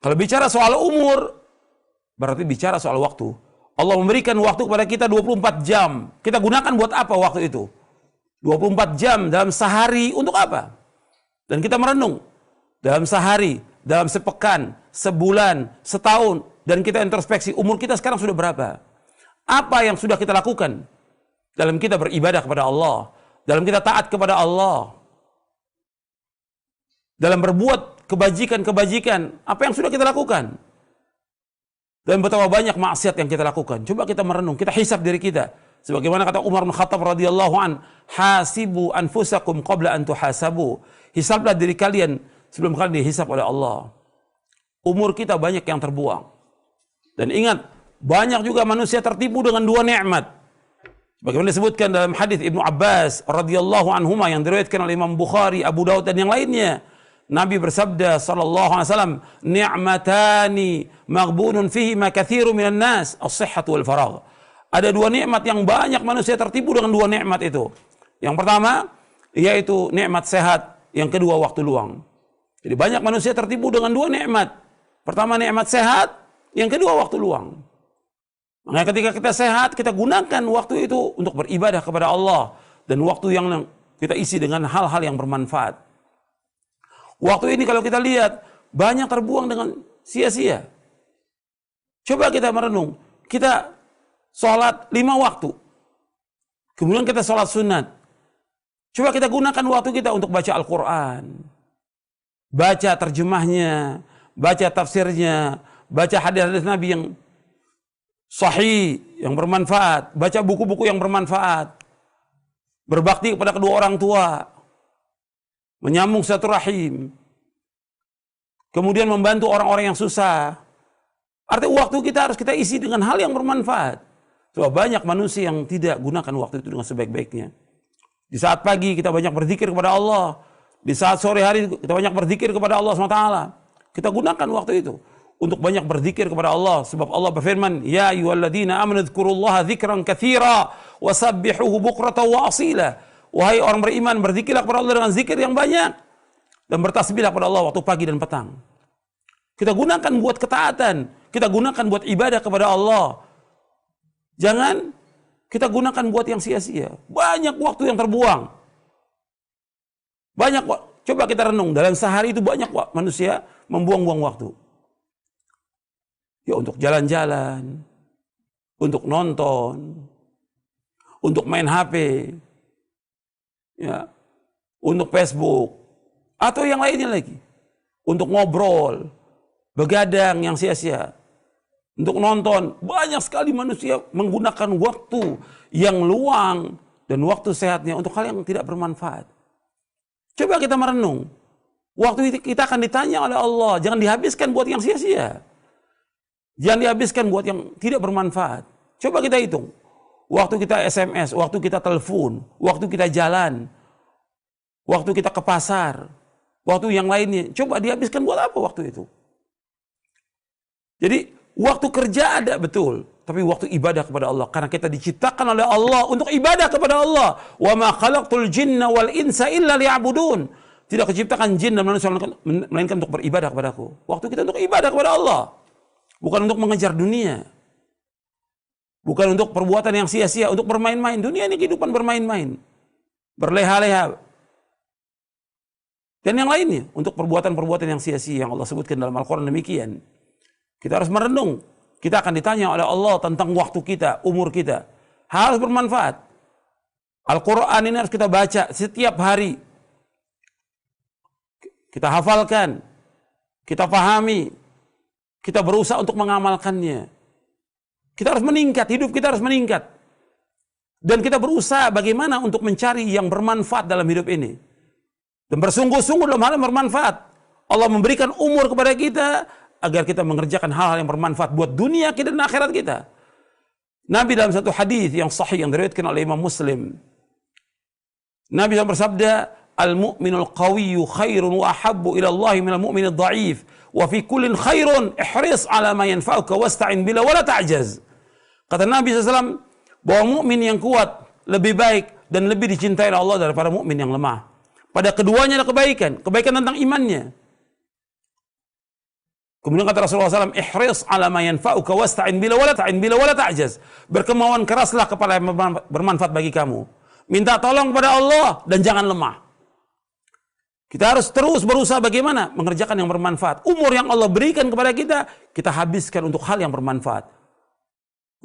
Kalau bicara soal umur, berarti bicara soal waktu. Allah memberikan waktu kepada kita 24 jam. Kita gunakan buat apa waktu itu? 24 jam dalam sehari untuk apa? Dan kita merenung. Dalam sehari, dalam sepekan, sebulan, setahun. Dan kita introspeksi, umur kita sekarang sudah berapa? Apa yang sudah kita lakukan? Dalam kita beribadah kepada Allah. Dalam kita taat kepada Allah. Dalam berbuat kebajikan-kebajikan, apa yang sudah kita lakukan? Dan betapa banyak maksiat yang kita lakukan. Coba kita merenung, kita hisab diri kita. Sebagaimana kata Umar bin Khattab radhiyallahu an, hasibu anfusakum qabla an tuhasabu. Hisablah diri kalian sebelum kalian dihisab oleh Allah. Umur kita banyak yang terbuang. Dan ingat, banyak juga manusia tertipu dengan dua nikmat. Sebagaimana disebutkan dalam hadis Ibnu Abbas radhiyallahu anhuma yang diriwayatkan oleh Imam Bukhari, Abu Daud dan yang lainnya. Nabi bersabda sallallahu alaihi wasallam, "Ni'matani maghbunun fihi ma katsirun minan nas, as-sihhatu wal faragh." Ada dua nikmat yang banyak manusia tertipu dengan dua nikmat itu. Yang pertama yaitu nikmat sehat, yang kedua waktu luang. Jadi banyak manusia tertipu dengan dua nikmat. Pertama nikmat sehat, yang kedua waktu luang. Makanya ketika kita sehat, kita gunakan waktu itu untuk beribadah kepada Allah dan waktu yang kita isi dengan hal-hal yang bermanfaat. Waktu ini kalau kita lihat banyak terbuang dengan sia-sia. Coba kita merenung, kita sholat 5 waktu, kemudian kita sholat sunat. Coba kita gunakan waktu kita untuk baca Al-Quran, baca terjemahnya, baca tafsirnya, baca hadis-hadis Nabi yang sahih, yang bermanfaat, baca buku-buku yang bermanfaat, berbakti kepada kedua orang tua, menyambung silaturahim, kemudian membantu orang-orang yang susah. Artinya waktu kita harus kita isi dengan hal yang bermanfaat. Coba banyak manusia yang tidak gunakan waktu itu dengan sebaik-baiknya. Di saat pagi kita banyak berzikir kepada Allah, di saat sore hari kita banyak berzikir kepada Allah SWT. Kita gunakan waktu itu untuk banyak berzikir kepada Allah, sebab Allah berfirman, "Ya ayyuhalladzina amanu dzkurullaha dzikran katsira wasabbihuhu bukratan wa asila." Wahai orang beriman, berzikirlah kepada Allah dengan zikir yang banyak dan bertasbihlah kepada Allah waktu pagi dan petang. Kita gunakan buat ketaatan, kita gunakan buat ibadah kepada Allah. Jangan kita gunakan buat yang sia-sia. Banyak waktu yang terbuang. Banyak, coba kita renung, dalam sehari itu banyak manusia membuang-buang waktu. Ya untuk jalan-jalan, untuk nonton, untuk main HP, ya, untuk Facebook, atau yang lainnya lagi, untuk ngobrol, begadang yang sia-sia, untuk nonton. Banyak sekali manusia menggunakan waktu yang luang dan waktu sehatnya untuk hal yang tidak bermanfaat. Coba kita merenung, waktu itu kita akan ditanya oleh Allah, jangan dihabiskan buat yang sia-sia, jangan dihabiskan buat yang tidak bermanfaat. Coba kita hitung, waktu kita SMS, waktu kita telepon, waktu kita jalan, waktu kita ke pasar, waktu yang lainnya, coba dihabiskan buat apa waktu itu? Jadi waktu kerja ada betul, tapi waktu ibadah kepada Allah, karena kita diciptakan oleh Allah untuk ibadah kepada Allah. Wa ma khalaqtul jinna wal insa illa liya'budun. Tidak diciptakan jin dan manusia melainkan untuk beribadah kepadaku. Waktu kita untuk ibadah kepada Allah, bukan untuk mengejar dunia. Bukan untuk perbuatan yang sia-sia, untuk bermain-main. Dunia ini kehidupan bermain-main, berleha-leha, dan yang lainnya, untuk perbuatan-perbuatan yang sia-sia yang Allah sebutkan dalam Al-Quran demikian. Kita harus merenung. Kita akan ditanya oleh Allah tentang waktu kita, umur kita. Harus bermanfaat. Al-Quran ini harus kita baca setiap hari. Kita hafalkan, kita pahami, kita berusaha untuk mengamalkannya. Kita harus meningkat, hidup kita harus meningkat. Dan kita berusaha bagaimana untuk mencari yang bermanfaat dalam hidup ini. Dan bersungguh-sungguh dalam hal yang bermanfaat. Allah memberikan umur kepada kita agar kita mengerjakan hal-hal yang bermanfaat buat dunia kita dan akhirat kita. Nabi dalam satu hadis yang sahih yang diriwayatkan oleh Imam Muslim, Nabi bersabda, "Al-mu'minul qawiyyu khairun wa ahabbu ila Allah minal mu'minid dha'if, wa fi kullin khairun ihris ala ma yanfa'uka wasta'in bila wa la ta'jaz." Kata Nabi SAW bahwa mukmin yang kuat lebih baik dan lebih dicintai oleh Allah daripada mukmin yang lemah. Pada keduanya ada kebaikan, kebaikan tentang imannya. Kemudian kata Rasulullah SAW, ihris ala ma yanfa'uka wasta'in bila wala ta'jaz. Berkemauan keraslah kepada yang bermanfaat bagi kamu. Minta tolong kepada Allah dan jangan lemah. Kita harus terus berusaha bagaimana mengerjakan yang bermanfaat. Umur yang Allah berikan kepada kita, kita habiskan untuk hal yang bermanfaat.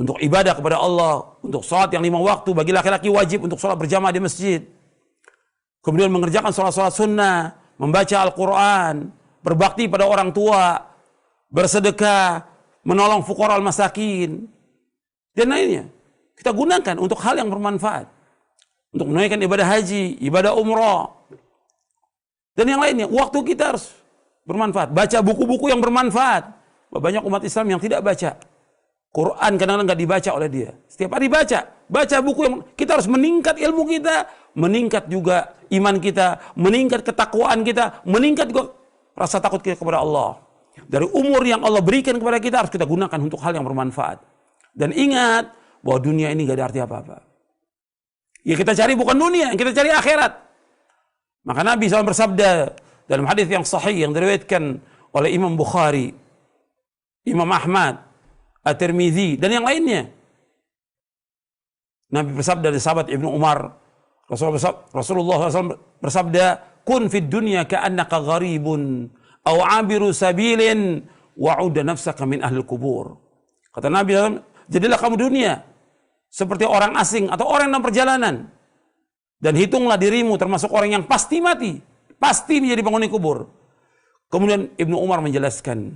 Untuk ibadah kepada Allah, untuk sholat yang 5 waktu, bagi laki-laki wajib untuk sholat berjamaah di masjid. Kemudian mengerjakan sholat-sholat sunnah, membaca Al-Quran, berbakti pada orang tua, bersedekah, menolong fuqara al-masakin, dan lainnya. Kita gunakan untuk hal yang bermanfaat. Untuk menunaikan ibadah haji, ibadah umrah, dan yang lainnya. Waktu kita harus bermanfaat. Baca buku-buku yang bermanfaat. Banyak umat Islam yang tidak baca. Quran kadang-kadang nggak dibaca oleh dia. Setiap hari baca. Baca buku yang kita harus meningkat ilmu kita, meningkat juga iman kita, meningkat ketakwaan kita, meningkat juga rasa takut kita kepada Allah. Dari umur yang Allah berikan kepada kita harus kita gunakan untuk hal yang bermanfaat. Dan ingat bahwa dunia ini gak ada arti apa-apa. Ya kita cari bukan dunia, kita cari akhirat. Maka Nabi SAW bersabda dalam hadis yang sahih yang diriwayatkan oleh Imam Bukhari, Imam Ahmad, At-Tirmidzi dan yang lainnya. Nabi bersabda dari sahabat Ibnu Umar, Rasulullah SAW bersabda, "Kun fid dunya ka'annaka gharibun aw 'abiru sabilin wa'udda nafsaka min ahli kubur." Kata Nabi SAW, jadilah kamu dunia seperti orang asing atau orang dalam perjalanan, dan hitunglah dirimu termasuk orang yang pasti mati, pasti menjadi penghuni kubur. Kemudian Ibnu Umar menjelaskan,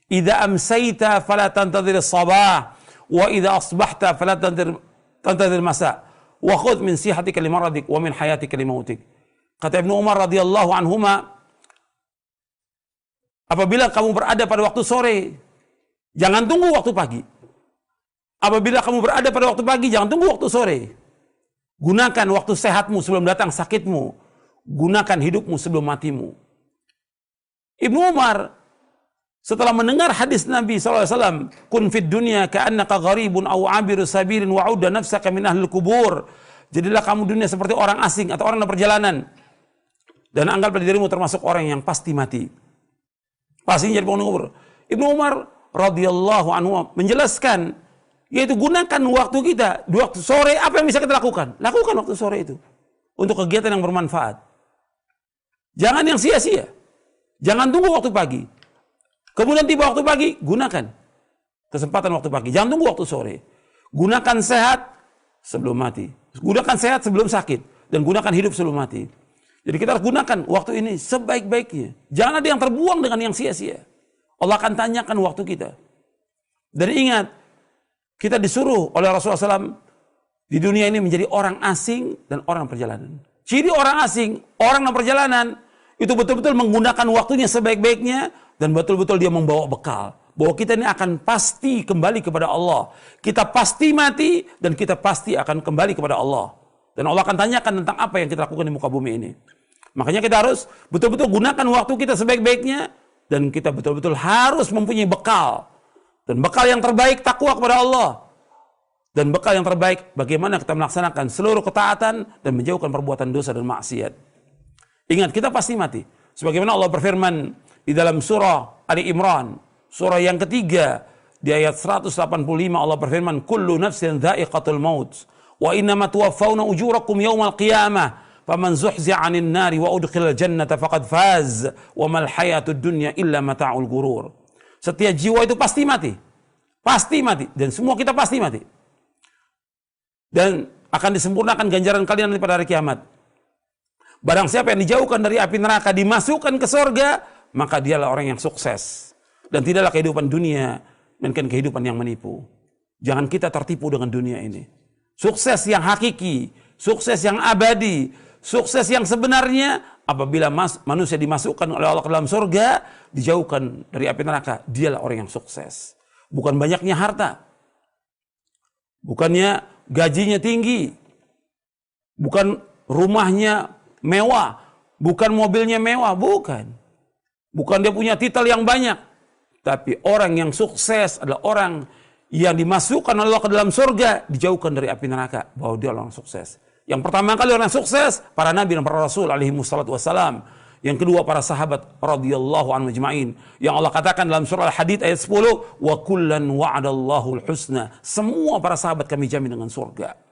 "Idza amsayta fala tantadhir as-sabah wa idza asbahta fala tantadhir masa wa khudh min sihatika li maradik wa min hayatika li mautik." Kata Ibnu Umar radhiyallahu anhuma, apabila kamu berada pada waktu sore, jangan tunggu waktu pagi. Apabila kamu berada pada waktu pagi, jangan tunggu waktu sore. Gunakan waktu sehatmu sebelum datang sakitmu. Gunakan hidupmu sebelum matimu. Ibnu Umar setelah mendengar hadis Nabi SAW, "Kun fid dunya ka'annaka gharibun aw 'abiru sabilin wa'udda nafsaka min ahlil kubur." Jadilah kamu dunia seperti orang asing atau orang dalam perjalanan, dan anggaplah dirimu termasuk orang yang pasti mati, pasti jadi penghuni kubur. Ibnu Umar radhiyallahu anhu menjelaskan, yaitu gunakan waktu kita di waktu sore. Apa yang bisa kita lakukan? Lakukan waktu sore itu untuk kegiatan yang bermanfaat. Jangan yang sia-sia. Jangan tunggu waktu pagi. Kemudian tiba waktu pagi, gunakan kesempatan waktu pagi. Jangan tunggu waktu sore. Gunakan sehat sebelum mati. Gunakan sehat sebelum sakit. Dan gunakan hidup sebelum mati. Jadi kita harus gunakan waktu ini sebaik-baiknya. Jangan ada yang terbuang dengan yang sia-sia. Allah akan tanyakan waktu kita. Dan ingat, kita disuruh oleh Rasulullah SAW di dunia ini menjadi orang asing dan orang perjalanan. Ciri orang asing, orang dalam perjalanan, itu betul-betul menggunakan waktunya sebaik-baiknya, dan betul-betul dia membawa bekal. Bahwa kita ini akan pasti kembali kepada Allah. Kita pasti mati, dan kita pasti akan kembali kepada Allah. Dan Allah akan tanyakan tentang apa yang kita lakukan di muka bumi ini. Makanya kita harus betul-betul gunakan waktu kita sebaik-baiknya, dan kita betul-betul harus mempunyai bekal. Dan bekal yang terbaik takwa kepada Allah. Dan bekal yang terbaik bagaimana kita melaksanakan seluruh ketaatan dan menjauhkan perbuatan dosa dan maksiat. Ingat, kita pasti mati. Sebagaimana Allah berfirman di dalam surah Ali Imran, surah yang ketiga, di ayat 185 Allah berfirman, "Kullu nafsin dha'iqatul maut, wa innama tuwaffawna ujurakum yawmal qiyamah, faman zuhzi'a 'anil nari wa udkhilal jannata faqad faz, wa mal hayatud dunya illa mata'ul ghurur." Setiap jiwa itu pasti mati. Pasti mati. Dan semua kita pasti mati. Dan akan disempurnakan ganjaran kalian pada hari kiamat. Barang siapa yang dijauhkan dari api neraka, dimasukkan ke surga, maka dialah orang yang sukses. Dan tidaklah kehidupan dunia, melainkan kehidupan yang menipu. Jangan kita tertipu dengan dunia ini. Sukses yang hakiki, sukses yang abadi, sukses yang sebenarnya, apabila manusia dimasukkan oleh Allah ke dalam surga, dijauhkan dari api neraka, dialah orang yang sukses. Bukan banyaknya harta, bukannya gajinya tinggi, bukan rumahnya mewah, bukan mobilnya mewah, bukan dia punya titel yang banyak, tapi orang yang sukses adalah orang yang dimasukkan oleh Allah ke dalam surga, dijauhkan dari api neraka, bahwa dia orang sukses. Yang pertama kali orang sukses, para nabi dan para rasul alaihi wassalatu wassalam. Yang kedua para sahabat radhiyallahu anhum ajma'in. Yang Allah katakan dalam surah Al-Hadid ayat 10, wa kullan wa'adallahu al-husna. Semua para sahabat kami jamin dengan surga.